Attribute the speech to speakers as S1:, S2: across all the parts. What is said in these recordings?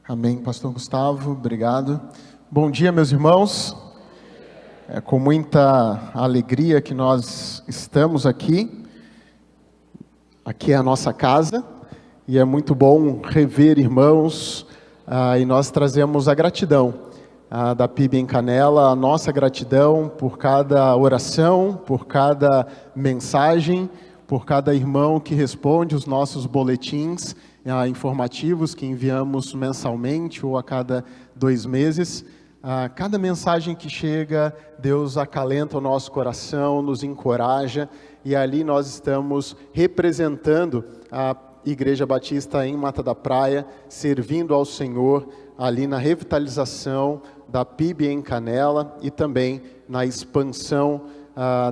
S1: Amém, pastor Gustavo, obrigado. Bom dia, meus irmãos. É com muita alegria que nós estamos aqui. Aqui é a nossa casa e é muito bom rever irmãos e nós trazemos a gratidão da PIB em Canela, a nossa gratidão por cada oração, por cada mensagem, por cada irmão que responde os nossos boletins informativos que enviamos mensalmente ou a cada 2 meses. Cada mensagem que chega, Deus acalenta o nosso coração, nos encoraja, e ali nós estamos representando a Igreja Batista em Mata da Praia, servindo ao Senhor ali na revitalização da PIB em Canela e também na expansão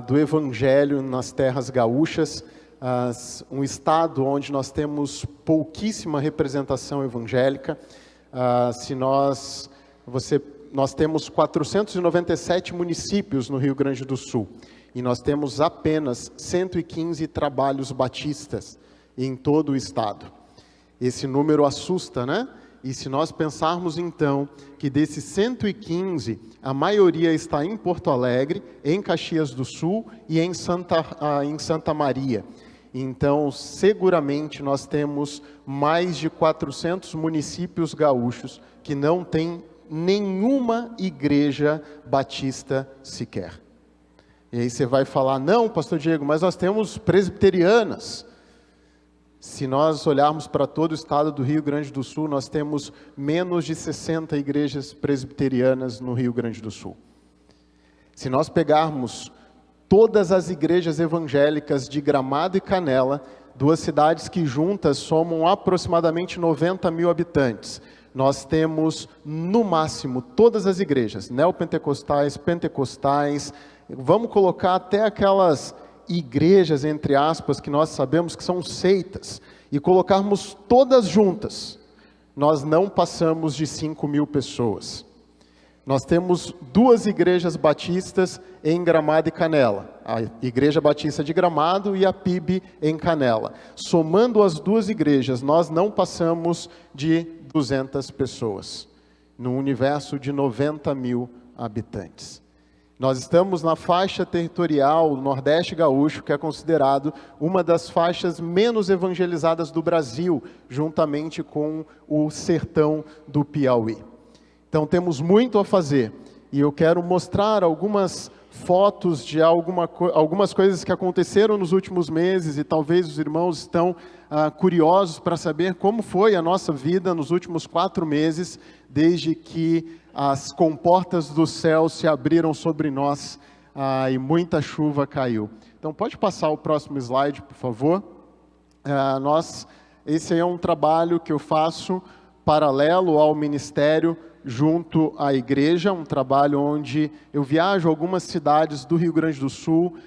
S1: do Evangelho nas terras gaúchas, um estado onde nós temos pouquíssima representação evangélica. Nós temos 497 municípios no Rio Grande do Sul e nós temos apenas 115 trabalhos batistas em todo o estado. Esse número assusta, né? E se nós pensarmos então que desses 115, a maioria está em Porto Alegre, em Caxias do Sul e em Santa Maria. Então, seguramente nós temos mais de 400 municípios gaúchos que não têm nenhuma igreja batista sequer. E aí você vai falar, não, pastor Diego, mas nós temos presbiterianas. Se nós olharmos para todo o estado do Rio Grande do Sul, nós temos menos de 60 igrejas presbiterianas no Rio Grande do Sul. Se nós pegarmos todas as igrejas evangélicas de Gramado e Canela, 2 cidades que juntas somam aproximadamente 90 mil habitantes, nós temos, no máximo, todas as igrejas, neopentecostais, pentecostais, vamos colocar até aquelas igrejas, entre aspas, que nós sabemos que são seitas, e colocarmos todas juntas, nós não passamos de 5 mil pessoas. Nós temos 2 igrejas batistas em Gramado e Canela, a Igreja Batista de Gramado e a PIB em Canela. Somando as 2 igrejas, nós não passamos de 200 pessoas, num universo de 90 mil habitantes. Nós estamos na faixa territorial Nordeste Gaúcho, que é considerado uma das faixas menos evangelizadas do Brasil, juntamente com o sertão do Piauí. Então temos muito a fazer, e eu quero mostrar algumas fotos de algumas coisas que aconteceram nos últimos meses, e talvez os irmãos estão curiosos para saber como foi a nossa vida nos últimos 4 meses, desde que as comportas do céu se abriram sobre nós e muita chuva caiu. Então pode passar o próximo slide, por favor. Esse aí é um trabalho que eu faço paralelo ao ministério, junto à igreja, um trabalho onde eu viajo a algumas cidades do Rio Grande do Sul,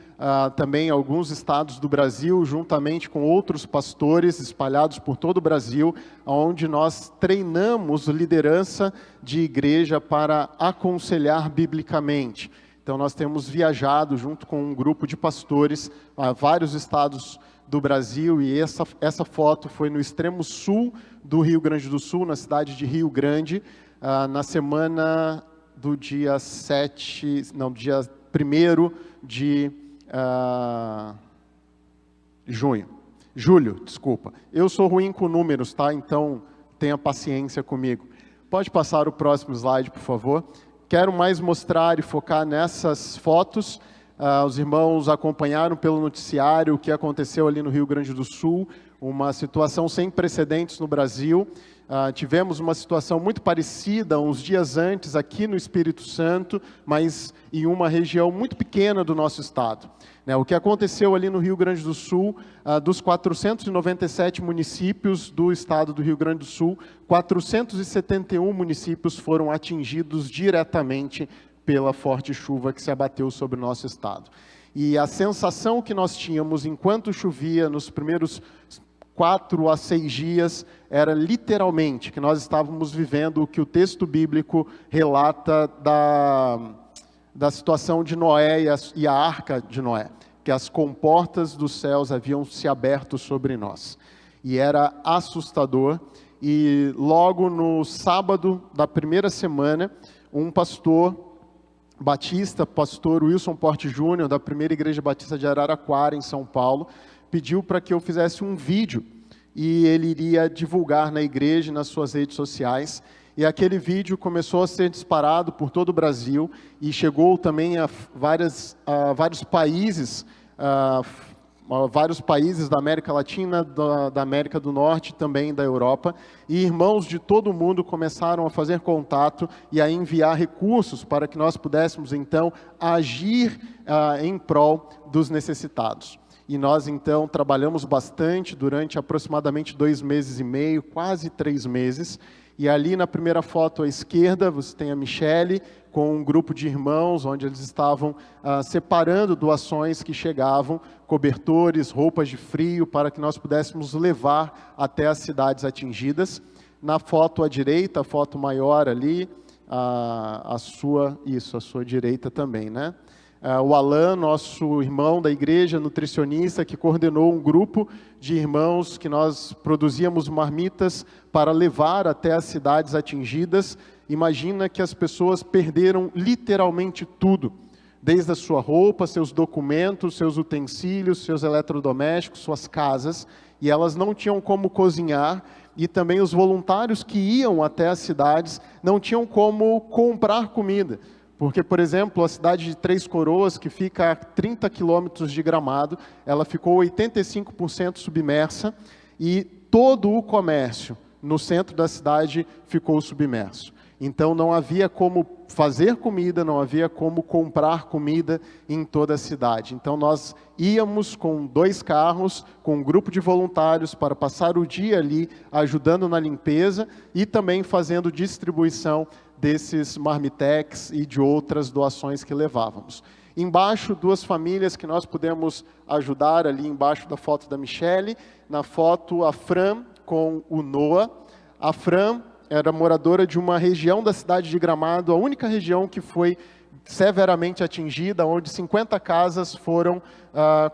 S1: também alguns estados do Brasil, juntamente com outros pastores espalhados por todo o Brasil, onde nós treinamos liderança de igreja para aconselhar biblicamente. Então nós temos viajado junto com um grupo de pastores a vários estados do Brasil, e essa foto foi no extremo sul do Rio Grande do Sul, na cidade de Rio Grande, na semana do dia 1º de julho, desculpa. Eu sou ruim com números, tá? Então tenha paciência comigo. Pode passar o próximo slide, por favor. Quero mais mostrar e focar nessas fotos. Os irmãos acompanharam pelo noticiário o que aconteceu ali no Rio Grande do Sul, uma situação sem precedentes no Brasil. Tivemos uma situação muito parecida uns dias antes aqui no Espírito Santo, mas em uma região muito pequena do nosso estado. O que aconteceu ali no Rio Grande do Sul, dos 497 municípios do estado do Rio Grande do Sul, 471 municípios foram atingidos diretamente pela forte chuva que se abateu sobre o nosso estado. E a sensação que nós tínhamos enquanto chovia nos primeiros 4 a 6 dias, era literalmente que nós estávamos vivendo o que o texto bíblico relata da situação de Noé e a arca de Noé, que as comportas dos céus haviam se aberto sobre nós. E era assustador, e logo no sábado da primeira semana, um pastor batista, pastor Wilson Porte Júnior, da Primeira Igreja Batista de Araraquara, em São Paulo, pediu para que eu fizesse um vídeo, e ele iria divulgar na igreja e nas suas redes sociais. E aquele vídeo começou a ser disparado por todo o Brasil, e chegou também a vários países, vários países da América Latina, da América do Norte, também da Europa, e irmãos de todo o mundo começaram a fazer contato e a enviar recursos para que nós pudéssemos, então, agir em prol dos necessitados. E nós, então, trabalhamos bastante durante aproximadamente 2 meses e meio, quase 3 meses, e ali na primeira foto à esquerda, você tem a Michele, com um grupo de irmãos, onde eles estavam separando doações que chegavam, cobertores, roupas de frio, para que nós pudéssemos levar até as cidades atingidas. Na foto à direita, a foto maior ali, a sua direita também, né? O Alan, nosso irmão da igreja, nutricionista, que coordenou um grupo de irmãos que nós produzíamos marmitas para levar até as cidades atingidas. Imagina que as pessoas perderam literalmente tudo, desde a sua roupa, seus documentos, seus utensílios, seus eletrodomésticos, suas casas, e elas não tinham como cozinhar, e também os voluntários que iam até as cidades não tinham como comprar comida. Porque, por exemplo, a cidade de Três Coroas, que fica a 30 quilômetros de Gramado, ela ficou 85% submersa, e todo o comércio no centro da cidade ficou submerso. Então não havia como fazer comida, não havia como comprar comida em toda a cidade. Então nós íamos com 2 carros, com um grupo de voluntários para passar o dia ali ajudando na limpeza e também fazendo distribuição desses marmitex e de outras doações que levávamos. Embaixo, 2 famílias que nós pudemos ajudar ali embaixo da foto da Michele. Na foto, a Fran com o Noah. A Fran era moradora de uma região da cidade de Gramado, a única região que foi severamente atingida, onde 50 casas foram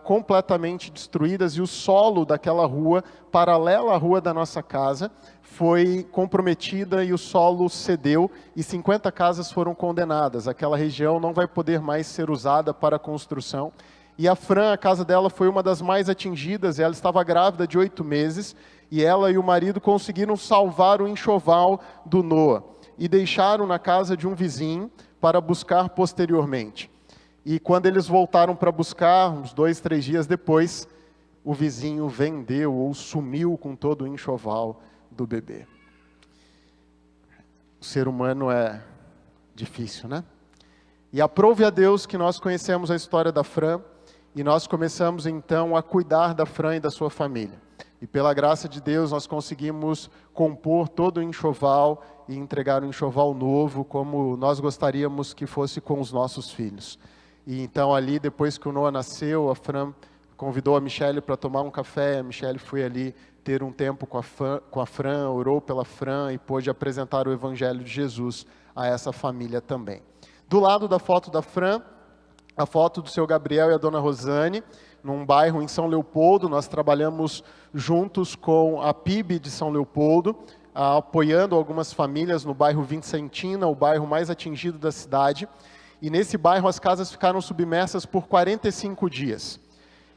S1: completamente destruídas, e o solo daquela rua, paralela à rua da nossa casa, foi comprometida e o solo cedeu, e 50 casas foram condenadas. Aquela região não vai poder mais ser usada para construção. E a Fran, a casa dela foi uma das mais atingidas, ela estava grávida de 8 meses, e ela e o marido conseguiram salvar o enxoval do Noah, e deixaram na casa de um vizinho para buscar posteriormente. E quando eles voltaram para buscar, uns 2, 3 dias depois, o vizinho vendeu ou sumiu com todo o enxoval do bebê. O ser humano é difícil, né? E aprove a Deus que nós conhecemos a história da Fran, e nós começamos então a cuidar da Fran e da sua família. E pela graça de Deus nós conseguimos compor todo o enxoval e entregar um enxoval novo, como nós gostaríamos que fosse com os nossos filhos. E então ali, depois que o Noah nasceu, a Fran convidou a Michele para tomar um café. A Michele foi ali ter um tempo com a Fran, orou pela Fran e pôde apresentar o Evangelho de Jesus a essa família também. Do lado da foto da Fran, a foto do seu Gabriel e a dona Rosane, num bairro em São Leopoldo. Nós trabalhamos juntos com a PIB de São Leopoldo, apoiando algumas famílias no bairro Vincentina, o bairro mais atingido da cidade. E nesse bairro as casas ficaram submersas por 45 dias.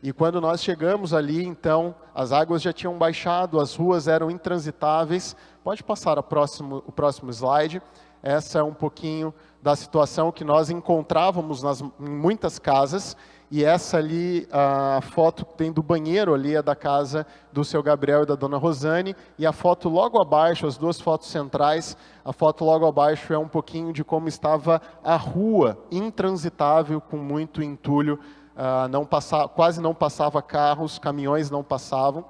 S1: E quando nós chegamos ali, então, as águas já tinham baixado, as ruas eram intransitáveis. Pode passar o próximo slide. Essa é um pouquinho da situação que nós encontrávamos em muitas casas. E essa ali, a foto que tem do banheiro ali, é da casa do seu Gabriel e da dona Rosane. E a foto logo abaixo, as 2 fotos centrais, a foto logo abaixo é um pouquinho de como estava a rua, intransitável, com muito entulho. Quase não passava carros, caminhões não passavam.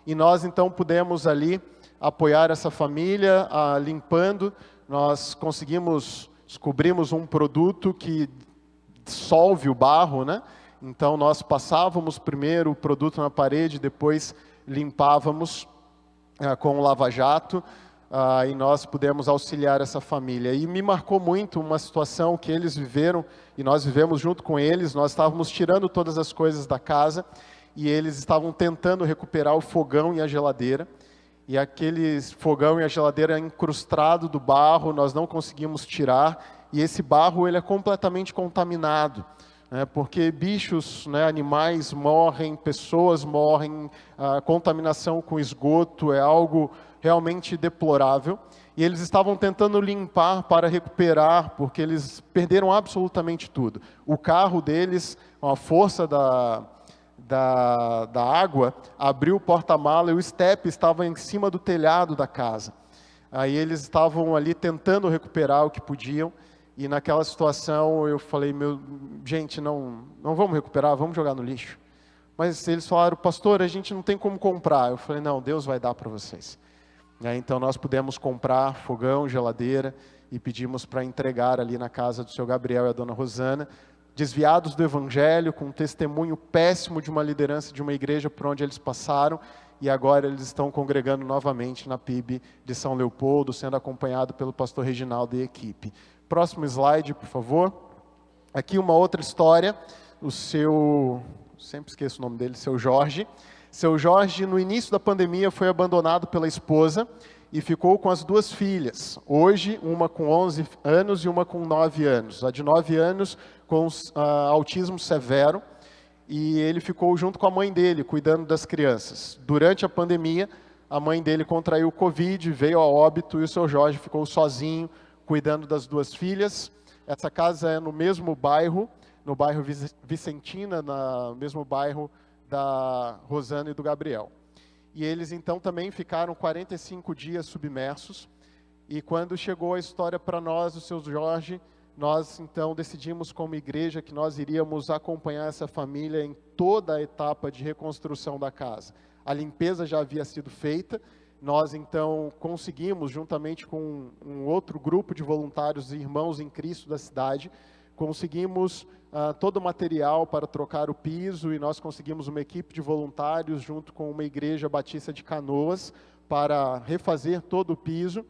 S1: E nós então pudemos ali apoiar essa família, limpando. Nós descobrimos um produto que dissolve o barro, né? Então nós passávamos primeiro o produto na parede, depois limpávamos com o lava-jato, e nós pudemos auxiliar essa família. E me marcou muito uma situação que eles viveram, e nós vivemos junto com eles. Nós estávamos tirando todas as coisas da casa, e eles estavam tentando recuperar o fogão e a geladeira. e aquele fogão e a geladeira incrustado do barro, nós não conseguimos tirar, e esse barro ele é completamente contaminado, né, porque bichos, né, animais morrem, pessoas morrem, a contaminação com esgoto é algo realmente deplorável, e eles estavam tentando limpar para recuperar, porque eles perderam absolutamente tudo. O carro deles, a força da água, abriu o porta-mala e o estepe estava em cima do telhado da casa. Aí eles estavam ali tentando recuperar o que podiam, e naquela situação eu falei, gente, não vamos recuperar, vamos jogar no lixo. Mas eles falaram, pastor, a gente não tem como comprar. Eu falei, não, Deus vai dar para vocês. Então nós pudemos comprar fogão, geladeira, e pedimos para entregar ali na casa do seu Gabriel e a dona Rosana, desviados do Evangelho, com um testemunho péssimo de uma liderança de uma igreja por onde eles passaram, e agora eles estão congregando novamente na PIB de São Leopoldo, sendo acompanhado pelo pastor Reginaldo e equipe. Próximo slide, por favor. Aqui uma outra história, sempre esqueço o nome dele, seu Jorge. Seu Jorge, no início da pandemia, foi abandonado pela esposa e ficou com as duas filhas. Hoje, uma com 11 anos e uma com 9 anos. A de 9 anos com autismo severo, e ele ficou junto com a mãe dele, cuidando das crianças. Durante a pandemia, a mãe dele contraiu Covid, veio a óbito, e o seu Jorge ficou sozinho, cuidando das duas filhas. Essa casa é no mesmo bairro, no bairro Vicentina, no mesmo bairro da Rosana e do Gabriel. E eles então também ficaram 45 dias submersos, e quando chegou a história para nós, o seu Jorge, nós então decidimos como igreja que nós iríamos acompanhar essa família em toda a etapa de reconstrução da casa. A limpeza já havia sido feita, nós então conseguimos, juntamente com um outro grupo de voluntários e irmãos em Cristo da cidade, conseguimos todo o material para trocar o piso, e nós conseguimos uma equipe de voluntários junto com uma igreja batista de Canoas para refazer todo o piso.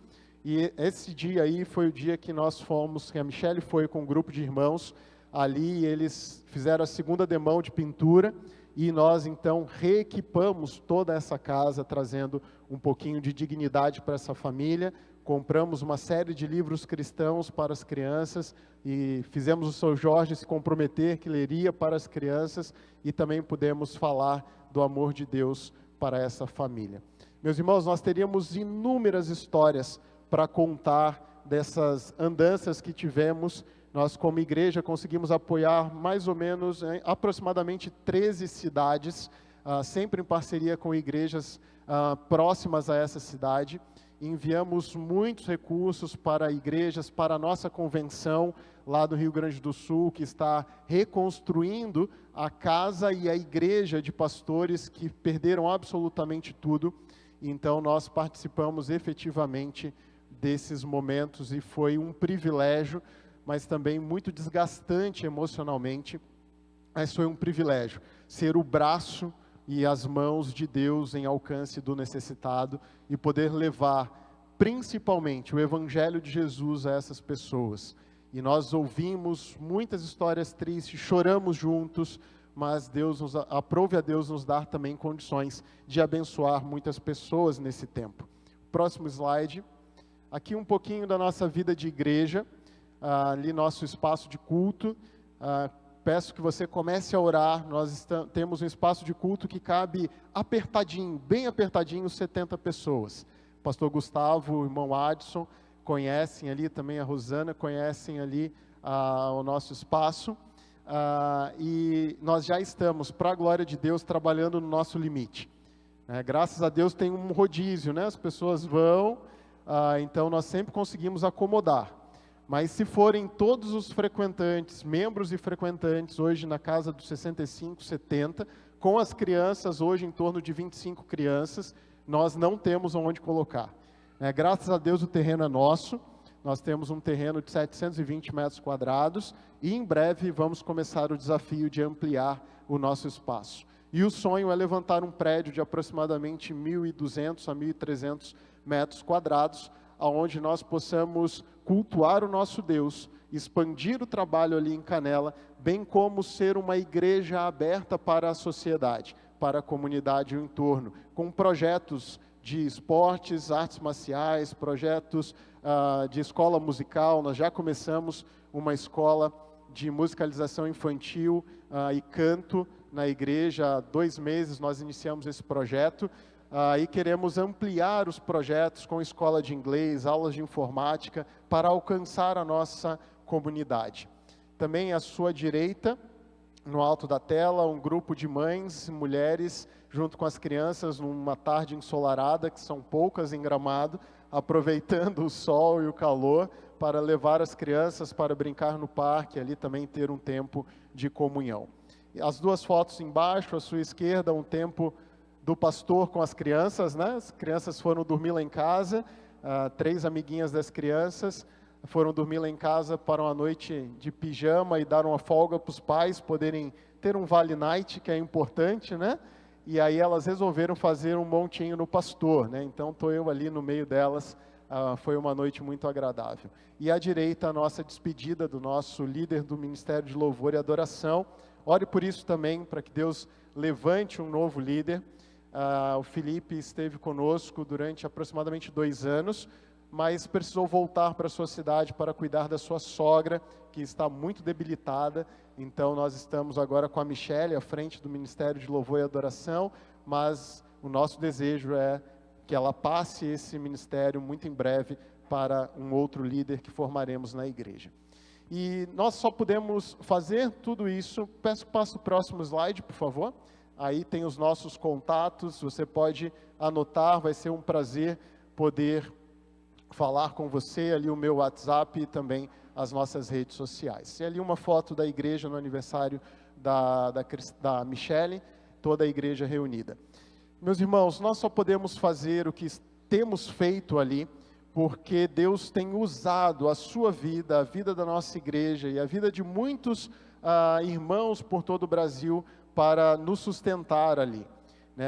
S1: E esse dia aí foi o dia que nós fomos, que a Michele foi com um grupo de irmãos ali, eles fizeram a segunda demão de pintura, e nós então reequipamos toda essa casa, trazendo um pouquinho de dignidade para essa família. Compramos uma série de livros cristãos para as crianças e fizemos o seu Jorge se comprometer que leria para as crianças, e também pudemos falar do amor de Deus para essa família. Meus irmãos, nós teríamos inúmeras histórias para contar dessas andanças que tivemos. Nós, como igreja, conseguimos apoiar mais ou menos, aproximadamente 13 cidades, sempre em parceria com igrejas próximas a essa cidade. Enviamos muitos recursos para igrejas, para a nossa convenção lá do Rio Grande do Sul, que está reconstruindo a casa e a igreja de pastores que perderam absolutamente tudo. Então nós participamos efetivamente desses momentos, e foi um privilégio, mas também muito desgastante emocionalmente, mas foi um privilégio ser o braço e as mãos de Deus em alcance do necessitado, e poder levar principalmente o Evangelho de Jesus a essas pessoas. E nós ouvimos muitas histórias tristes, choramos juntos, mas aprove a Deus nos dar também condições de abençoar muitas pessoas nesse tempo. Próximo slide. Aqui um pouquinho da nossa vida de igreja, ali nosso espaço de culto. Peço que você comece a orar. Nós temos um espaço de culto que cabe apertadinho, bem apertadinho, 70 pessoas. O pastor Gustavo, o irmão Adson, conhecem ali também a Rosana, conhecem ali o nosso espaço. E nós já estamos, para a glória de Deus, trabalhando no nosso limite. Graças a Deus tem um rodízio, né? As pessoas vão, então nós sempre conseguimos acomodar. Mas se forem todos os frequentantes, membros e frequentantes, hoje na casa dos 65, 70, com as crianças, hoje em torno de 25 crianças, nós não temos onde colocar. Graças a Deus o terreno é nosso, nós temos um terreno de 720 metros quadrados, e em breve vamos começar o desafio de ampliar o nosso espaço. E o sonho é levantar um prédio de aproximadamente 1.200 a 1.300 metros quadrados, onde nós possamos cultuar o nosso Deus, expandir o trabalho ali em Canela, bem como ser uma igreja aberta para a sociedade, para a comunidade e o entorno, com projetos de esportes, artes marciais, projetos de escola musical. Nós já começamos uma escola de musicalização infantil e canto na igreja. Há 2 meses nós iniciamos esse projeto e queremos ampliar os projetos com escola de inglês, aulas de informática, para alcançar a nossa comunidade. Também à sua direita, no alto da tela, um grupo de mães, mulheres, junto com as crianças, numa tarde ensolarada, que são poucas em Gramado, aproveitando o sol e o calor, para levar as crianças para brincar no parque, ali também ter um tempo de comunhão. As 2 fotos embaixo, à sua esquerda, um tempo do pastor com as crianças, né? As crianças foram dormir lá em casa, 3 amiguinhas das crianças foram dormir lá em casa para uma noite de pijama e dar uma folga para os pais poderem ter um Vale Night, que é importante, né? E aí elas resolveram fazer um montinho no pastor, né? Então estou eu ali no meio delas, foi uma noite muito agradável. E à direita, a nossa despedida do nosso líder do Ministério de Louvor e Adoração. Ore por isso também, para que Deus levante um novo líder. O Felipe esteve conosco durante aproximadamente 2 anos, mas precisou voltar para a sua cidade para cuidar da sua sogra, que está muito debilitada. Então nós estamos agora com a Michele à frente do Ministério de Louvor e Adoração, mas o nosso desejo é que ela passe esse ministério muito em breve para um outro líder que formaremos na igreja. E nós só podemos fazer tudo isso. Peço que passe o próximo slide, por favor. Aí tem os nossos contatos, você pode anotar, vai ser um prazer poder falar com você, ali o meu WhatsApp e também as nossas redes sociais. E ali uma foto da igreja no aniversário da Michele, toda a igreja reunida. Meus irmãos, nós só podemos fazer o que temos feito ali, porque Deus tem usado a sua vida, a vida da nossa igreja e a vida de muitos irmãos por todo o Brasil para nos sustentar ali.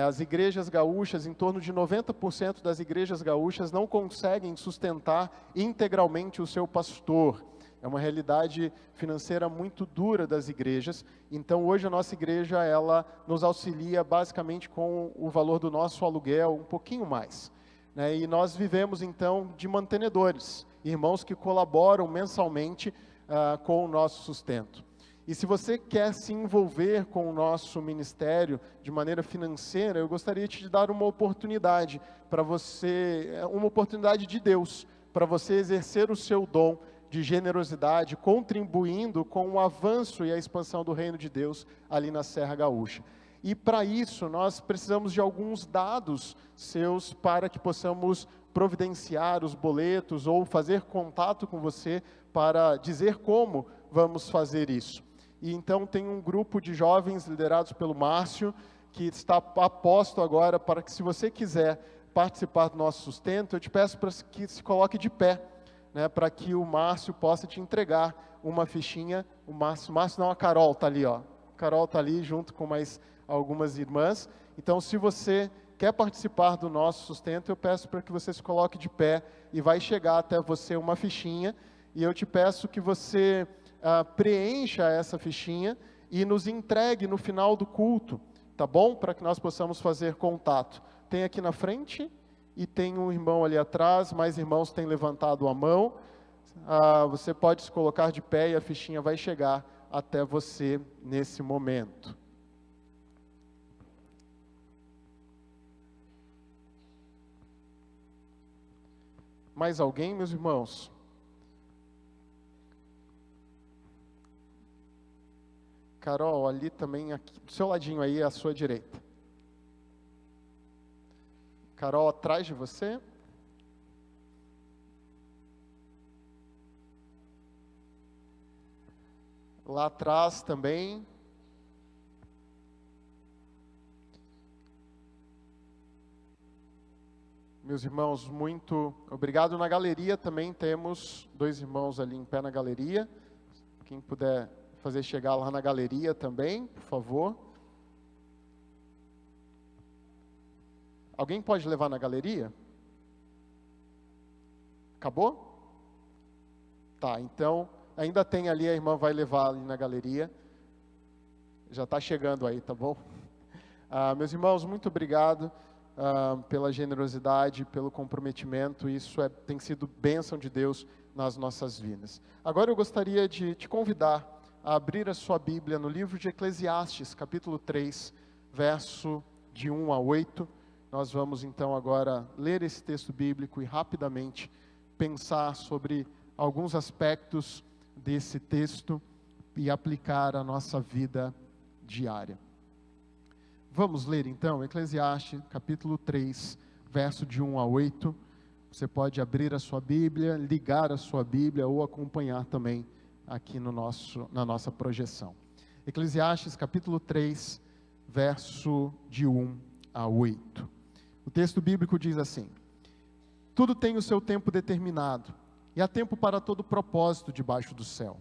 S1: As igrejas gaúchas, em torno de 90% das igrejas gaúchas não conseguem sustentar integralmente o seu pastor. É uma realidade financeira muito dura das igrejas. Então hoje a nossa igreja, ela nos auxilia basicamente com o valor do nosso aluguel, um pouquinho mais. E nós vivemos então de mantenedores, irmãos que colaboram mensalmente com o nosso sustento. E se você quer se envolver com o nosso ministério de maneira financeira, eu gostaria de te dar uma oportunidade para você, uma oportunidade de Deus, para você exercer o seu dom de generosidade, contribuindo com o avanço e a expansão do reino de Deus ali na Serra Gaúcha. E para isso nós precisamos de alguns dados seus para que possamos providenciar os boletos ou fazer contato com você para dizer como vamos fazer isso. E então tem um grupo de jovens liderados pelo Márcio, que está a posto agora para que, se você quiser participar do nosso sustento, eu te peço para que se coloque de pé, para que o Márcio possa te entregar uma fichinha. O Márcio não, a Carol está ali, ó. A Carol está ali junto com mais algumas irmãs. Então, se você quer participar do nosso sustento, eu peço para que você se coloque de pé e vai chegar até você uma fichinha. E eu te peço que você preencha essa fichinha e nos entregue no final do culto, tá bom? Para que nós possamos fazer contato. Tem aqui na frente e tem um irmão ali atrás, mais irmãos têm levantado a mão. Você pode se colocar de pé e a fichinha vai chegar até você nesse momento. Mais alguém, meus irmãos? Carol, ali também, aqui, do seu ladinho aí, à sua direita. Carol, atrás de você. Lá atrás também. Meus irmãos, muito obrigado. Na galeria também temos 2 irmãos ali em pé na galeria. Quem puder fazer chegar lá na galeria também, por favor. Alguém pode levar na galeria? Acabou? Tá, então, ainda tem ali, a irmã vai levar ali na galeria. Já está chegando aí, tá bom? Meus irmãos, muito obrigado. pela generosidade, pelo comprometimento. Isso tem sido bênção de Deus nas nossas vidas. Agora eu gostaria de te convidar a abrir a sua Bíblia no livro de Eclesiastes, capítulo 3, verso de 1 a 8. Nós vamos então agora ler esse texto bíblico e rapidamente pensar sobre alguns aspectos desse texto e aplicar a nossa vida diária. Vamos ler então Eclesiastes capítulo 3, verso de 1 a 8. Você pode abrir a sua Bíblia, ligar a sua Bíblia ou acompanhar também aqui na nossa projeção. Eclesiastes capítulo 3, verso de 1 a 8. O texto bíblico diz assim: tudo tem o seu tempo determinado, e há tempo para todo propósito debaixo do céu.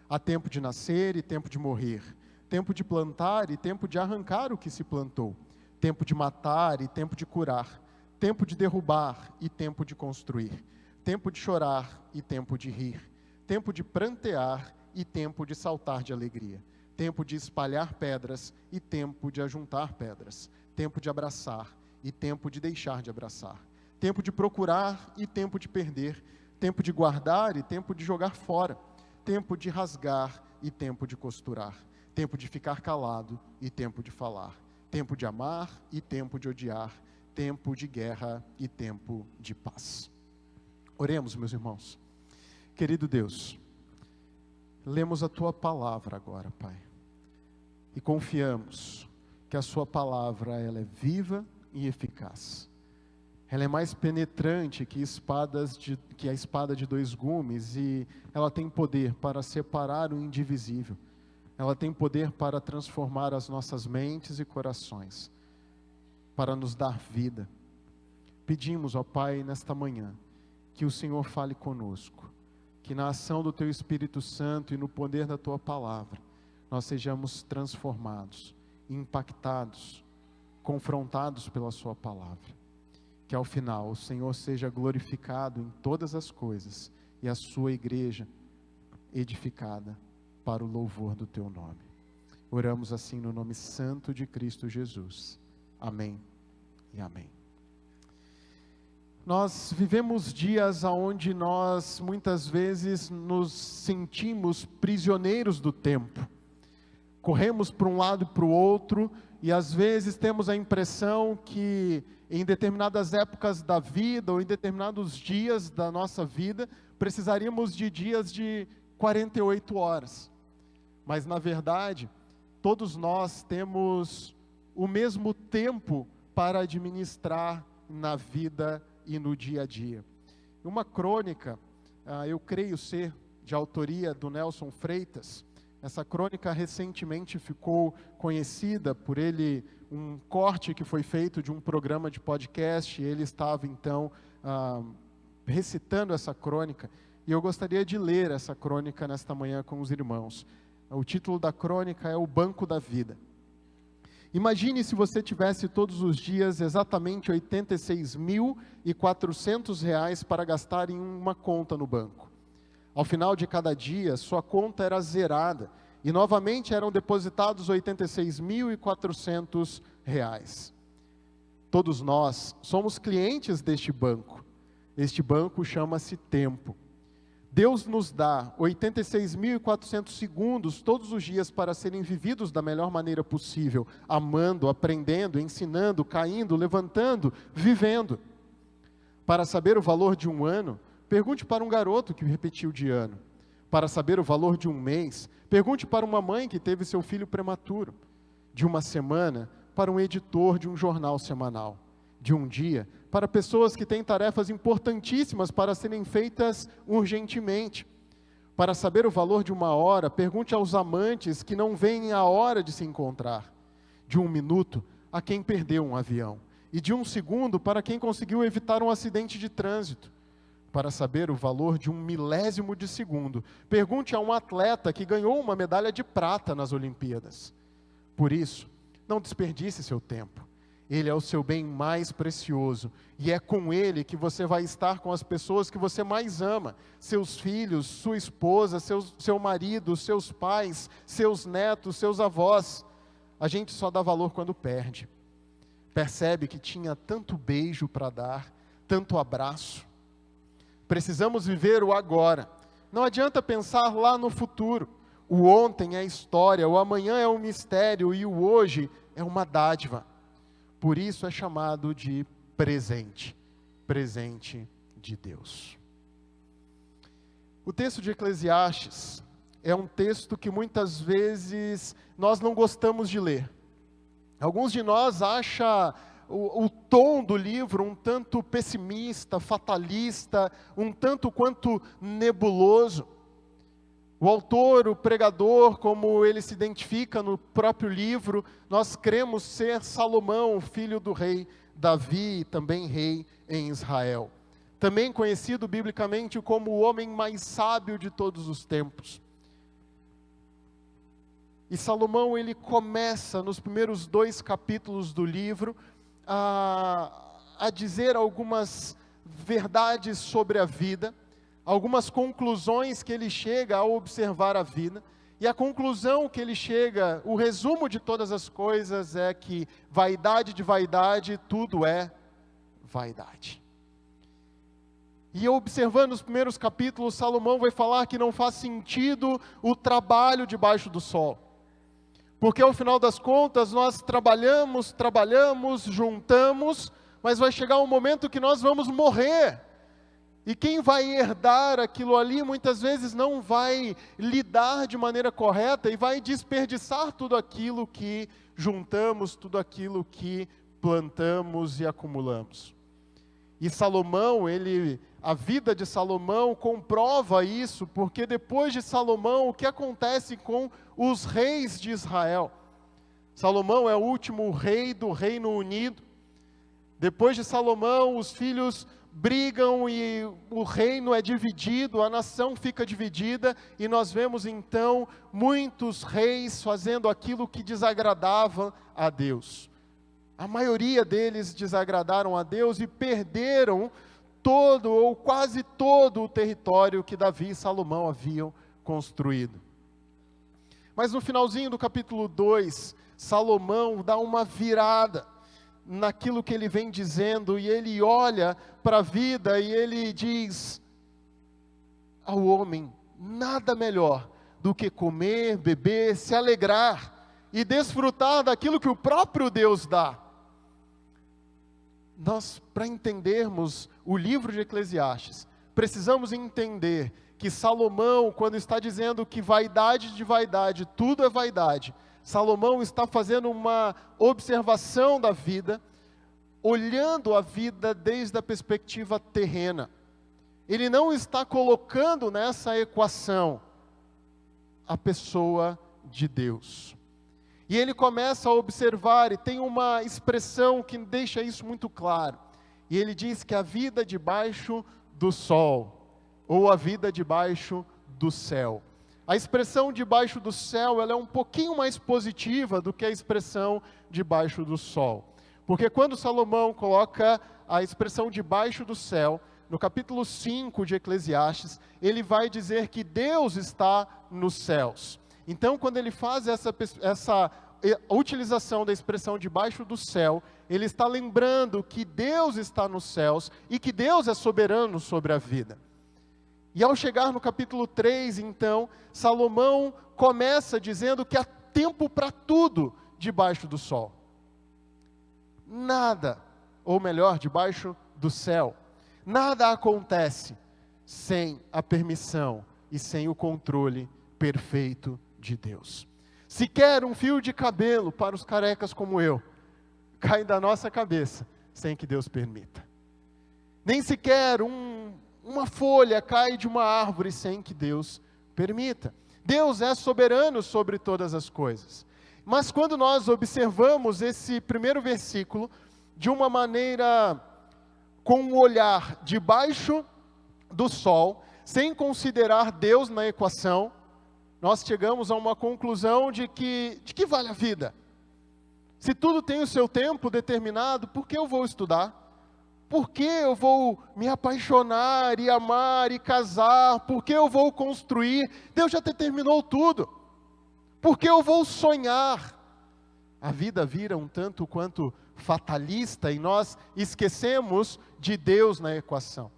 S1: Há tempo de nascer e tempo de morrer, tempo de plantar e tempo de arrancar o que se plantou, tempo de matar e tempo de curar, tempo de derrubar e tempo de construir, tempo de chorar e tempo de rir, tempo de prantear e tempo de saltar de alegria, tempo de espalhar pedras e tempo de ajuntar pedras, tempo de abraçar e tempo de deixar de abraçar, tempo de procurar e tempo de perder, tempo de guardar e tempo de jogar fora, tempo de rasgar e tempo de costurar, tempo de ficar calado e tempo de falar, tempo de amar e tempo de odiar, tempo de guerra e tempo de paz. Oremos, meus irmãos. Querido Deus, lemos a Tua palavra agora, Pai, e confiamos que a Sua palavra ela é viva e eficaz. Ela é mais penetrante que a espada de dois gumes, e ela tem poder para separar o indivisível. Ela tem poder para transformar as nossas mentes e corações, para nos dar vida. Pedimos, ó Pai, nesta manhã, que o Senhor fale conosco, que na ação do Teu Espírito Santo e no poder da Tua palavra, nós sejamos transformados, impactados, confrontados pela Sua palavra. Que ao final o Senhor seja glorificado em todas as coisas e a Sua igreja edificada para o louvor do Teu nome. Oramos assim no nome santo de Cristo Jesus. Amém e amém. Nós vivemos dias onde nós muitas vezes nos sentimos prisioneiros do tempo. Corremos para um lado e para o outro, e às vezes temos a impressão que em determinadas épocas da vida, ou em determinados dias da nossa vida, precisaríamos de dias de 48 horas. Mas na verdade, todos nós temos o mesmo tempo para administrar na vida e no dia a dia. Uma crônica, eu creio ser de autoria do Nelson Freitas. Essa crônica recentemente ficou conhecida por ele, um corte que foi feito de um programa de podcast. Ele estava então recitando essa crônica, e eu gostaria de ler essa crônica nesta manhã com os irmãos. O título da crônica é O Banco da Vida. Imagine se você tivesse todos os dias exatamente R$ 86.400 para gastar em uma conta no banco. Ao final de cada dia, sua conta era zerada e novamente eram depositados R$ 86.400. Todos nós somos clientes deste banco. Este banco chama-se tempo. Deus nos dá 86.400 segundos todos os dias para serem vividos da melhor maneira possível, amando, aprendendo, ensinando, caindo, levantando, vivendo. Para saber o valor de um ano, pergunte para um garoto que repetiu de ano. Para saber o valor de um mês, pergunte para uma mãe que teve seu filho prematuro. De uma semana, para um editor de um jornal semanal. De um dia, para pessoas que têm tarefas importantíssimas para serem feitas urgentemente. Para saber o valor de uma hora, pergunte aos amantes que não veem a hora de se encontrar. De um minuto, a quem perdeu um avião. E de um segundo, para quem conseguiu evitar um acidente de trânsito. Para saber o valor de um milésimo de segundo, pergunte a um atleta que ganhou uma medalha de prata nas Olimpíadas. Por isso, não desperdice seu tempo. Ele é o seu bem mais precioso, e é com ele que você vai estar com as pessoas que você mais ama, seus filhos, sua esposa, seu marido, seus pais, seus netos, seus avós. A gente só dá valor quando perde. percebe que tinha tanto beijo para dar, tanto abraço. Precisamos viver o agora. Não adianta pensar lá no futuro. O ontem é história, o amanhã é um mistério e o hoje é uma dádiva. Por isso é chamado de presente, presente de Deus. O texto de Eclesiastes é um texto que muitas vezes nós não gostamos de ler. Alguns de nós acham o tom do livro um tanto pessimista, fatalista, um tanto quanto nebuloso. O autor, o pregador, como ele se identifica no próprio livro, nós cremos ser Salomão, filho do rei Davi, também rei em Israel. Também conhecido biblicamente como o homem mais sábio de todos os tempos. E Salomão, ele começa nos primeiros 2 capítulos do livro a dizer algumas verdades sobre a vida, algumas conclusões que ele chega ao observar a vida, e a conclusão que ele chega, o resumo de todas as coisas é que vaidade de vaidade, tudo é vaidade. E observando os primeiros capítulos, Salomão vai falar que não faz sentido o trabalho debaixo do sol. Porque ao final das contas, nós trabalhamos, juntamos, mas vai chegar um momento que nós vamos morrer. E quem vai herdar aquilo ali, muitas vezes não vai lidar de maneira correta e vai desperdiçar tudo aquilo que juntamos, tudo aquilo que plantamos e acumulamos. E Salomão, a vida de Salomão comprova isso, porque depois de Salomão, o que acontece com os reis de Israel? Salomão é o último rei do Reino Unido. Depois de Salomão, os filhos brigam e o reino é dividido, a nação fica dividida, e nós vemos então muitos reis fazendo aquilo que desagradava a Deus. A maioria deles desagradaram a Deus e perderam todo ou quase todo o território que Davi e Salomão haviam construído. Mas no finalzinho do capítulo 2, Salomão dá uma virada naquilo que ele vem dizendo, e ele olha para a vida e ele diz ao homem: nada melhor do que comer, beber, se alegrar e desfrutar daquilo que o próprio Deus dá. Nós, para entendermos o livro de Eclesiastes, precisamos entender que Salomão, quando está dizendo que vaidade de vaidade, tudo é vaidade, Salomão está fazendo uma observação da vida, olhando a vida desde a perspectiva terrena. Ele não está colocando nessa equação a pessoa de Deus. E ele começa a observar, e tem uma expressão que deixa isso muito claro. E ele diz que a vida debaixo do sol, ou a vida debaixo do céu. A expressão debaixo do céu, ela é um pouquinho mais positiva do que a expressão debaixo do sol. Porque quando Salomão coloca a expressão debaixo do céu, no capítulo 5 de Eclesiastes, ele vai dizer que Deus está nos céus. Então, quando ele faz essa utilização da expressão debaixo do céu, ele está lembrando que Deus está nos céus e que Deus é soberano sobre a vida. E ao chegar no capítulo 3, então, Salomão começa dizendo que há tempo para tudo debaixo do sol. Nada, ou melhor, debaixo do céu, nada acontece sem a permissão e sem o controle perfeito de Deus. Sequer um fio de cabelo para os carecas como eu cai da nossa cabeça sem que Deus permita. Nem sequer uma folha cai de uma árvore sem que Deus permita. Deus é soberano sobre todas as coisas. Mas quando nós observamos esse primeiro versículo de uma maneira, com um olhar debaixo do sol, sem considerar Deus na equação, nós chegamos a uma conclusão de que vale a vida? Se tudo tem o seu tempo determinado, por que eu vou estudar? Por que eu vou me apaixonar e amar e casar? Por que eu vou construir? Deus já determinou tudo. Por que eu vou sonhar? A vida vira um tanto quanto fatalista e nós esquecemos de Deus na equação.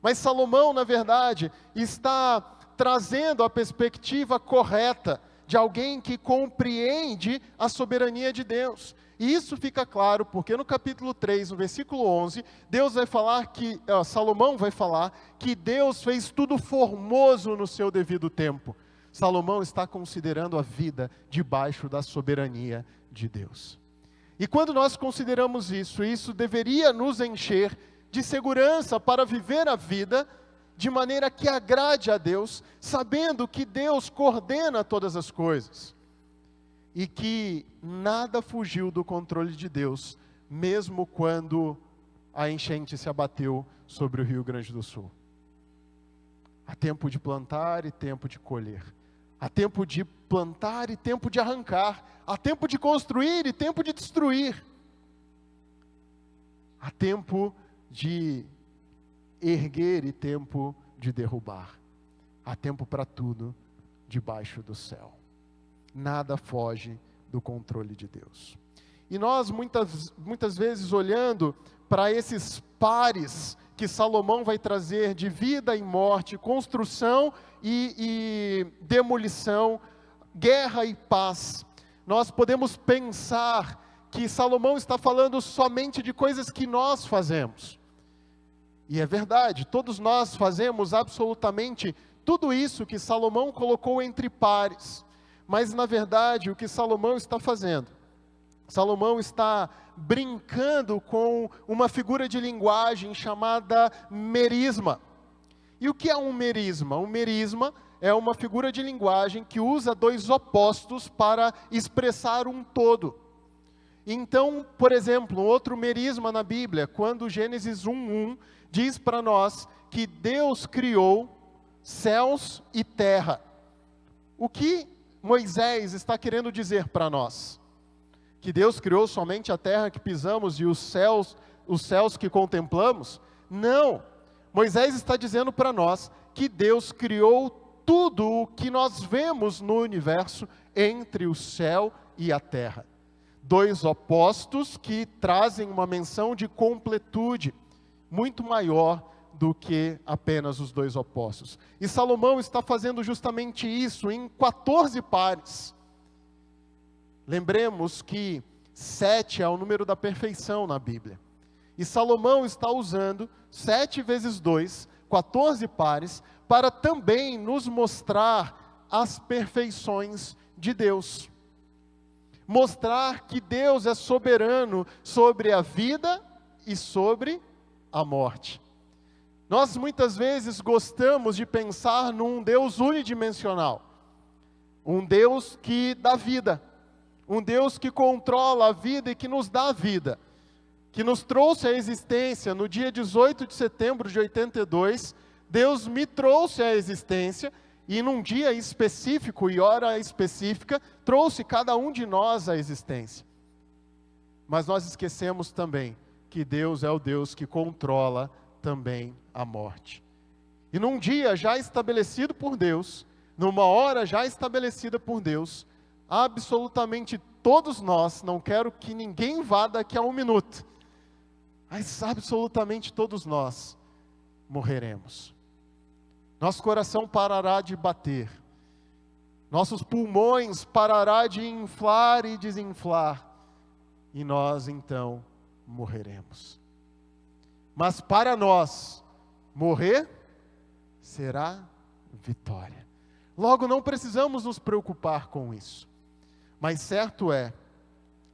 S1: Mas Salomão, na verdade, está trazendo a perspectiva correta de alguém que compreende a soberania de Deus. E isso fica claro porque no capítulo 3, no versículo 11, Salomão vai falar que Deus fez tudo formoso no seu devido tempo. Salomão está considerando a vida debaixo da soberania de Deus. E quando nós consideramos isso deveria nos encher de segurança para viver a vida de maneira que agrade a Deus, sabendo que Deus coordena todas as coisas. E que nada fugiu do controle de Deus, mesmo quando a enchente se abateu sobre o Rio Grande do Sul. Há tempo de plantar e tempo de colher. Há tempo de plantar e tempo de arrancar. Há tempo de construir e tempo de destruir. Há tempo de erguer e tempo de derrubar. Há tempo para tudo debaixo do céu. Nada foge do controle de Deus. E nós muitas vezes olhando para esses pares que Salomão vai trazer de vida e morte, construção e demolição, guerra e paz, nós podemos pensar que Salomão está falando somente de coisas que nós fazemos. E é verdade, todos nós fazemos absolutamente tudo isso que Salomão colocou entre pares. Mas na verdade o que Salomão está fazendo? Salomão está brincando com uma figura de linguagem chamada merisma. E o que é um merisma? Um merisma é uma figura de linguagem que usa dois opostos para expressar um todo. Então, por exemplo, um outro merisma na Bíblia, quando Gênesis 1:1 diz para nós que Deus criou céus e terra. O que Moisés está querendo dizer para nós? Que Deus criou somente a terra que pisamos e os céus que contemplamos? Não! Moisés está dizendo para nós que Deus criou tudo o que nós vemos no universo entre o céu e a terra. Dois opostos que trazem uma menção de completude muito maior do que apenas os dois opostos. E Salomão está fazendo justamente isso em 14 pares. Lembremos que 7 é o número da perfeição na Bíblia. E Salomão está usando 7 vezes 2, 14 pares, para também nos mostrar as perfeições de Deus. Mostrar que Deus é soberano sobre a vida e sobre a morte. Nós muitas vezes gostamos de pensar num Deus unidimensional. Um Deus que dá vida. Um Deus que controla a vida e que nos dá a vida. Que nos trouxe à existência no dia 18 de setembro de 82. Deus me trouxe à existência e num dia específico e hora específica, trouxe cada um de nós à existência. Mas nós esquecemos também que Deus é o Deus que controla também a morte. E num dia já estabelecido por Deus, numa hora já estabelecida por Deus, absolutamente todos nós, não quero que ninguém vá daqui a 1 minuto, mas absolutamente todos nós morreremos. Nosso coração parará de bater, nossos pulmões parará de inflar e desinflar, e nós então morreremos. Mas para nós, morrer será vitória. Logo, não precisamos nos preocupar com isso. Mas certo é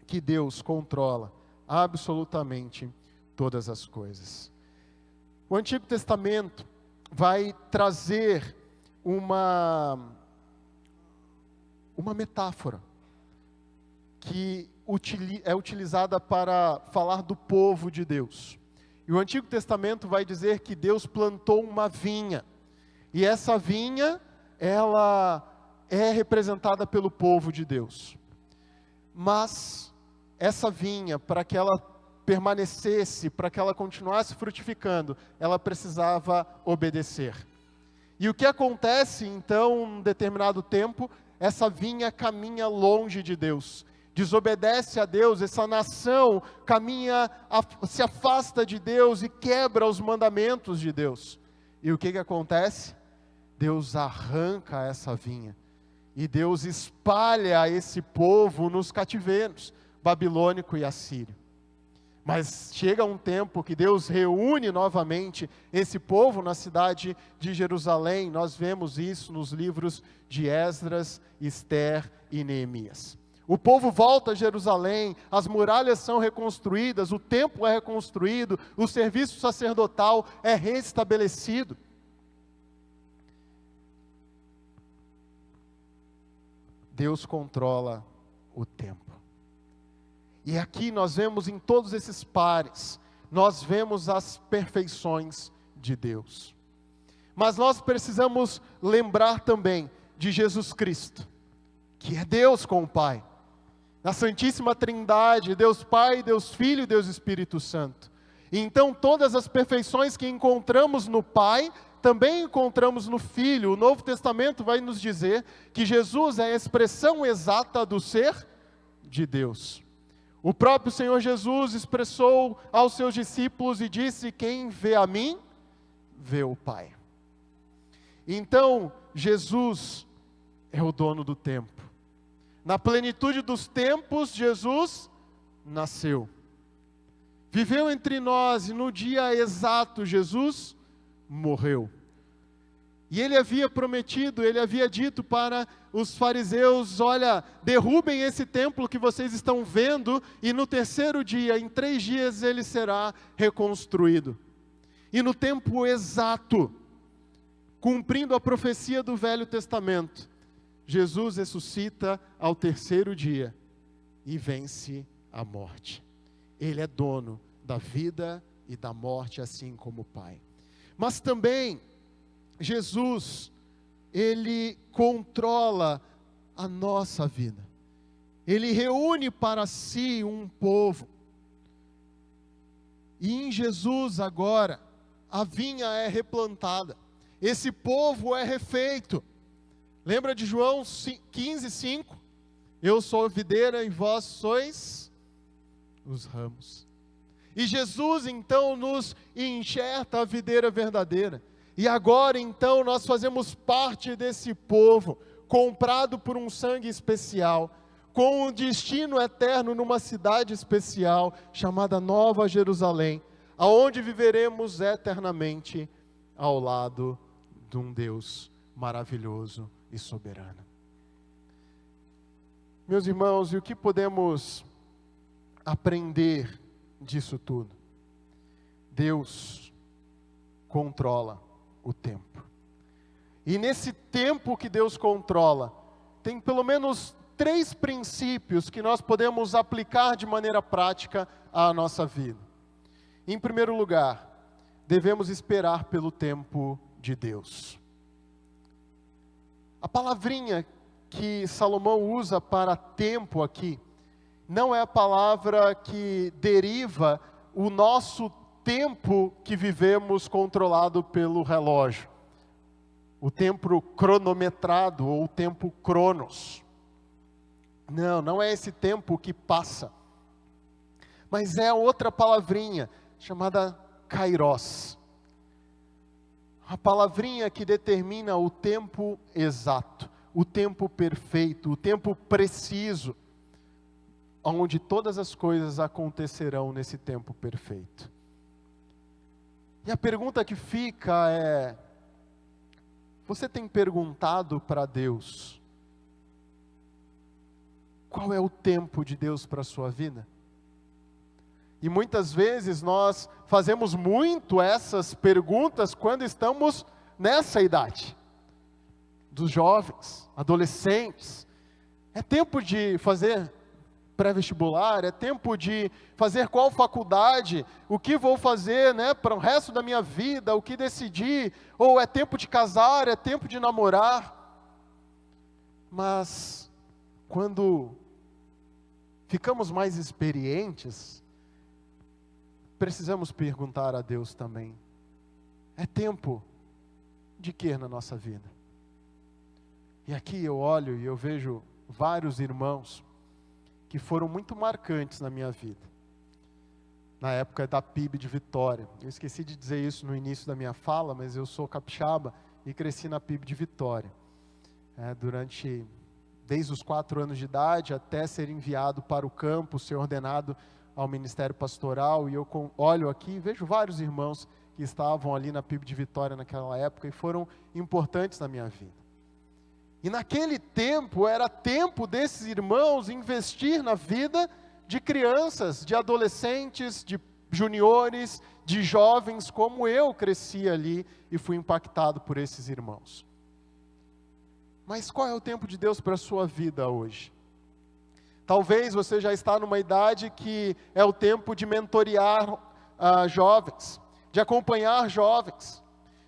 S1: que Deus controla absolutamente todas as coisas. O Antigo Testamento vai trazer uma metáfora que é utilizada para falar do povo de Deus. E o Antigo Testamento vai dizer que Deus plantou uma vinha. E essa vinha, ela é representada pelo povo de Deus. Mas essa vinha, para que ela permanecesse, para que ela continuasse frutificando, ela precisava obedecer. E o que acontece então, em um determinado tempo, essa vinha caminha longe de Deus, desobedece a Deus, essa nação se afasta de Deus e quebra os mandamentos de Deus. E o que acontece? Deus arranca essa vinha, e Deus espalha esse povo nos cativeiros, babilônico e assírio. Mas chega um tempo que Deus reúne novamente esse povo na cidade de Jerusalém. Nós vemos isso nos livros de Esdras, Ester e Neemias. O povo volta a Jerusalém, as muralhas são reconstruídas, o templo é reconstruído, o serviço sacerdotal é restabelecido. Deus controla o tempo. E aqui nós vemos em todos esses pares, nós vemos as perfeições de Deus. Mas nós precisamos lembrar também de Jesus Cristo, que é Deus com o Pai. Na Santíssima Trindade, Deus Pai, Deus Filho e Deus Espírito Santo. E então todas as perfeições que encontramos no Pai, também encontramos no Filho. O Novo Testamento vai nos dizer que Jesus é a expressão exata do ser de Deus. O próprio Senhor Jesus expressou aos seus discípulos e disse: quem vê a mim, vê o Pai. Então, Jesus é o dono do tempo. Na plenitude dos tempos, Jesus nasceu. Viveu entre nós e no dia exato, Jesus morreu. E ele havia prometido, ele havia dito para os fariseus: olha, derrubem esse templo que vocês estão vendo, e no terceiro dia, em 3 dias, ele será reconstruído. E no tempo exato, cumprindo a profecia do Velho Testamento, Jesus ressuscita ao terceiro dia e vence a morte. Ele é dono da vida e da morte, assim como o Pai. Mas também Jesus, ele controla a nossa vida. Ele reúne para si um povo. E em Jesus agora, a vinha é replantada. Esse povo é refeito. Lembra de João 15:5? Eu sou a videira e vós sois os ramos. E Jesus então nos enxerta a videira verdadeira. E agora então nós fazemos parte desse povo, comprado por um sangue especial, com um destino eterno numa cidade especial, chamada Nova Jerusalém, aonde viveremos eternamente ao lado de um Deus maravilhoso e soberano. Meus irmãos, e o que podemos aprender disso tudo? Deus controla o tempo. E nesse tempo que Deus controla, tem pelo menos 3 princípios que nós podemos aplicar de maneira prática à nossa vida. Em primeiro lugar, devemos esperar pelo tempo de Deus. A palavrinha que Salomão usa para tempo aqui, não é a palavra que deriva o nosso tempo que vivemos controlado pelo relógio. O tempo cronometrado ou o tempo cronos. Não é esse tempo que passa. Mas é outra palavrinha chamada kairos. A palavrinha que determina o tempo exato, o tempo perfeito, o tempo preciso, onde todas as coisas acontecerão nesse tempo perfeito. E a pergunta que fica é: você tem perguntado para Deus qual é o tempo de Deus para a sua vida? E muitas vezes nós fazemos muito essas perguntas quando estamos nessa idade, dos jovens, adolescentes. É tempo de fazer pré-vestibular, é tempo de fazer qual faculdade, o que vou fazer, para o resto da minha vida, o que decidir, ou é tempo de casar, é tempo de namorar. Mas quando ficamos mais experientes, precisamos perguntar a Deus também: é tempo de quê na nossa vida? E aqui eu olho e eu vejo vários irmãos que foram muito marcantes na minha vida. Na época da PIB de Vitória. Eu esqueci de dizer isso no início da minha fala, mas eu sou capixaba e cresci na PIB de Vitória. Desde os 4 anos de idade até ser enviado para o campo, ser ordenado ao ministério pastoral. E eu olho aqui e vejo vários irmãos que estavam ali na PIB de Vitória naquela época e foram importantes na minha vida. E naquele tempo, era tempo desses irmãos investir na vida de crianças, de adolescentes, de juniores, de jovens, como eu cresci ali e fui impactado por esses irmãos. Mas qual é o tempo de Deus para a sua vida hoje? Talvez você já está numa idade que é o tempo de mentorear jovens, de acompanhar jovens,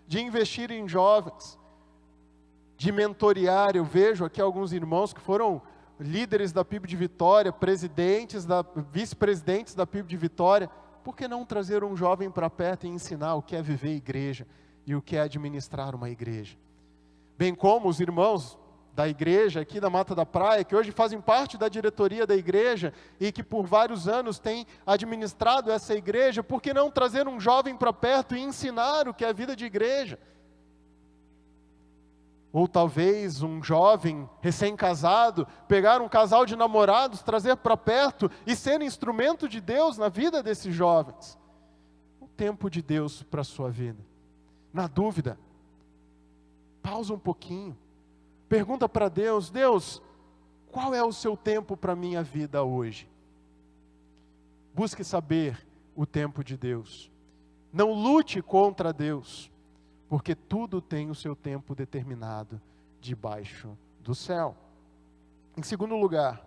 S1: de investir em jovens, de mentorear. Eu vejo aqui alguns irmãos que foram líderes da PIB de Vitória, vice-presidentes da PIB de Vitória. Por que não trazer um jovem para perto e ensinar o que é viver igreja e o que é administrar uma igreja? Bem como os irmãos da igreja aqui da Mata da Praia, que hoje fazem parte da diretoria da igreja e que por vários anos têm administrado essa igreja. Por que não trazer um jovem para perto e ensinar o que é a vida de igreja? Ou talvez um jovem recém-casado, pegar um casal de namorados, trazer para perto e ser instrumento de Deus na vida desses jovens. O tempo de Deus para a sua vida. Na dúvida, pausa um pouquinho. Pergunta para Deus: Deus, qual é o seu tempo para a minha vida hoje? Busque saber o tempo de Deus. Não lute contra Deus, porque tudo tem o seu tempo determinado debaixo do céu. Em segundo lugar,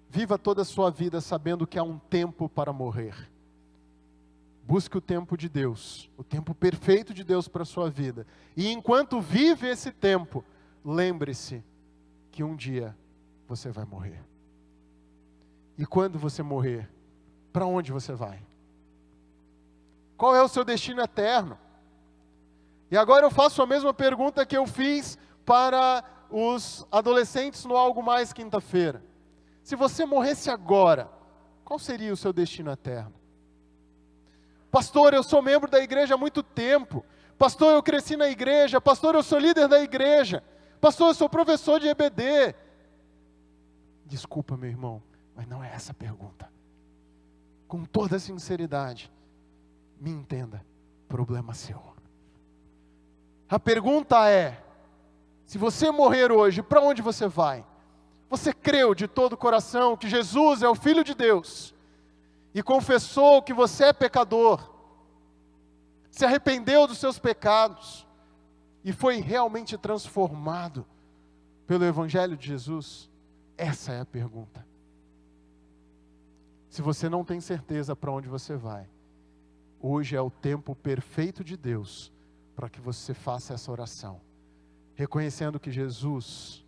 S1: viva toda a sua vida sabendo que há um tempo para morrer. Busque o tempo de Deus, o tempo perfeito de Deus para a sua vida. E enquanto vive esse tempo, lembre-se que um dia você vai morrer. E quando você morrer, para onde você vai? Qual é o seu destino eterno? E agora eu faço a mesma pergunta que eu fiz para os adolescentes no Algo Mais quinta-feira. Se você morresse agora, qual seria o seu destino eterno? Pastor, eu sou membro da igreja há muito tempo. Pastor, eu cresci na igreja. Pastor, eu sou líder da igreja. Pastor, eu sou professor de EBD. Desculpa, meu irmão, mas não é essa a pergunta. Com toda sinceridade, me entenda, problema seu. A pergunta é: se você morrer hoje, para onde você vai? Você creu de todo o coração que Jesus é o Filho de Deus e confessou que você é pecador, se arrependeu dos seus pecados e foi realmente transformado pelo Evangelho de Jesus? Essa é a pergunta. Se você não tem certeza para onde você vai, hoje é o tempo perfeito de Deus para que você faça essa oração, reconhecendo que Jesus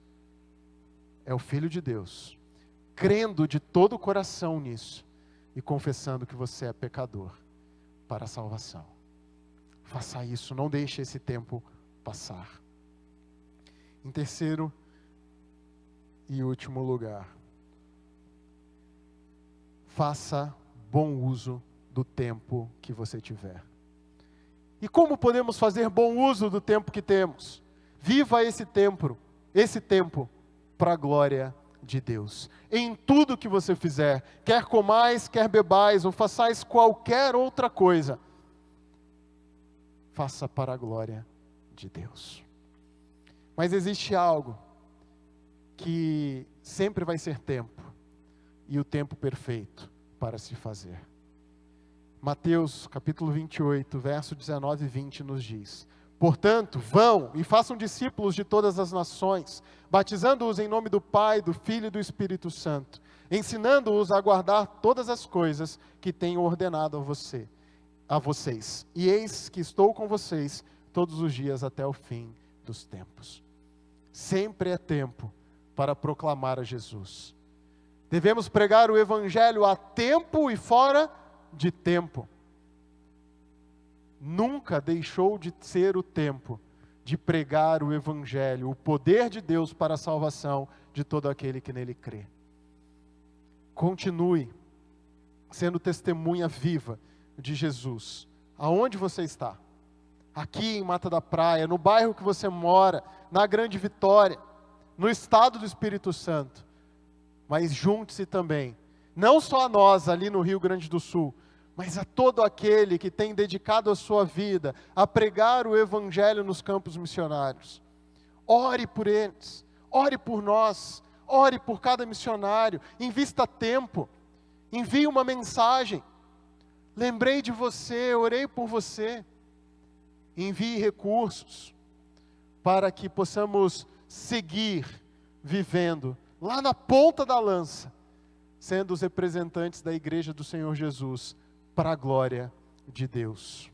S1: é o Filho de Deus, crendo de todo o coração nisso e confessando que você é pecador para a salvação. Faça isso, não deixe esse tempo passar. Em terceiro e último lugar, faça bom uso do tempo que você tiver. E como podemos fazer bom uso do tempo que temos? Viva esse tempo para a glória de Deus. Em tudo que você fizer, quer comais, quer bebais, ou façais qualquer outra coisa, faça para a glória de Deus. Mas existe algo que sempre vai ser tempo, e o tempo perfeito para se fazer. Mateus capítulo 28, verso 19 e 20 nos diz: portanto, vão e façam discípulos de todas as nações, batizando-os em nome do Pai, do Filho e do Espírito Santo, ensinando-os a guardar todas as coisas que tenho ordenado a vocês. E eis que estou com vocês todos os dias até o fim dos tempos. Sempre é tempo para proclamar a Jesus. Devemos pregar o Evangelho a tempo e fora de tempo. Nunca deixou de ser o tempo de pregar o Evangelho, o poder de Deus para a salvação de todo aquele que nele crê. continue sendo testemunha viva de Jesus. Aonde você está? Aqui em Mata da Praia, no bairro que você mora, na Grande Vitória, no estado do Espírito Santo. Mas junte-se também, não só a nós ali no Rio Grande do Sul, mas a todo aquele que tem dedicado a sua vida a pregar o Evangelho nos campos missionários. Ore por eles, ore por nós, ore por cada missionário, invista tempo, envie uma mensagem. Lembrei de você, orei por você. Envie recursos para que possamos seguir vivendo lá na ponta da lança, sendo os representantes da Igreja do Senhor Jesus, para a glória de Deus.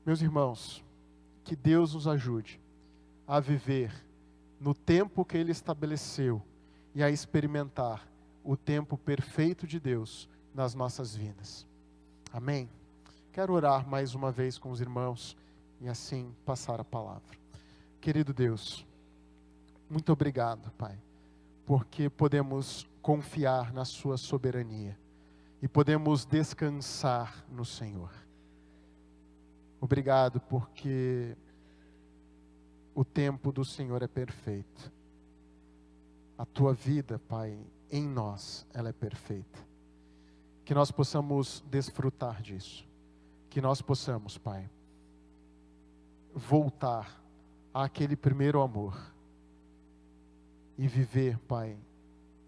S1: Meus irmãos, que Deus nos ajude a viver no tempo que Ele estabeleceu e a experimentar o tempo perfeito de Deus nas nossas vidas. Amém? Quero orar mais uma vez com os irmãos e assim passar a palavra. Querido Deus, muito obrigado, Pai, porque podemos confiar na Sua soberania e podemos descansar no Senhor. Obrigado porque o tempo do Senhor é perfeito. A Tua vida, Pai, em nós, ela é perfeita. Que nós possamos desfrutar disso. Que nós possamos, Pai, voltar àquele primeiro amor e viver, Pai,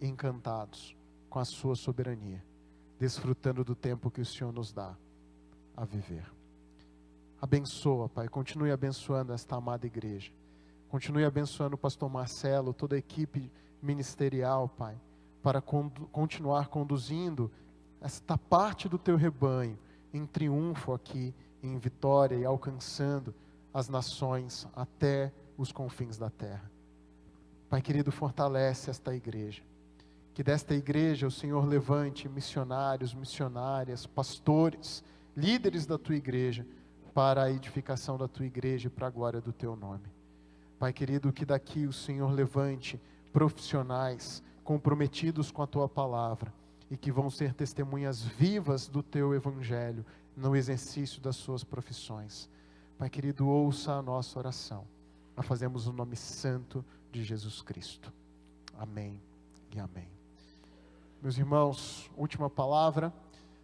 S1: encantados com a Sua soberania, desfrutando do tempo que o Senhor nos dá a viver. Abençoa, Pai, continue abençoando esta amada igreja. Continue abençoando o pastor Marcelo, toda a equipe ministerial, Pai, para continuar conduzindo esta parte do Teu rebanho em triunfo aqui, em vitória e alcançando as nações até os confins da terra. Pai querido, fortalece esta igreja. Que desta igreja o Senhor levante missionários, missionárias, pastores, líderes da Tua igreja, para a edificação da Tua igreja e para a glória do Teu nome. Pai querido, que daqui o Senhor levante profissionais comprometidos com a Tua palavra e que vão ser testemunhas vivas do Teu Evangelho no exercício das suas profissões. Pai querido, ouça a nossa oração. A fazemos no nome santo de Jesus Cristo. Amém e amém. Meus irmãos, última palavra.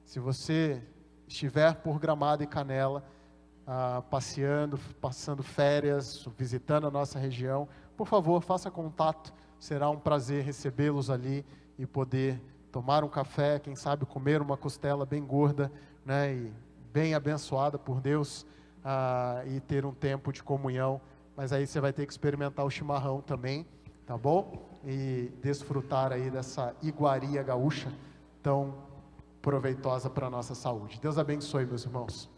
S1: Se você estiver por Gramado e Canela, passeando, passando férias, visitando a nossa região, por favor, faça contato. Será um prazer recebê-los ali e poder tomar um café, quem sabe comer uma costela bem gorda, né, e bem abençoada por Deus, e ter um tempo de comunhão. Mas aí você vai ter que experimentar o chimarrão também, tá bom? E desfrutar aí dessa iguaria gaúcha tão proveitosa para a nossa saúde. Deus abençoe, meus irmãos.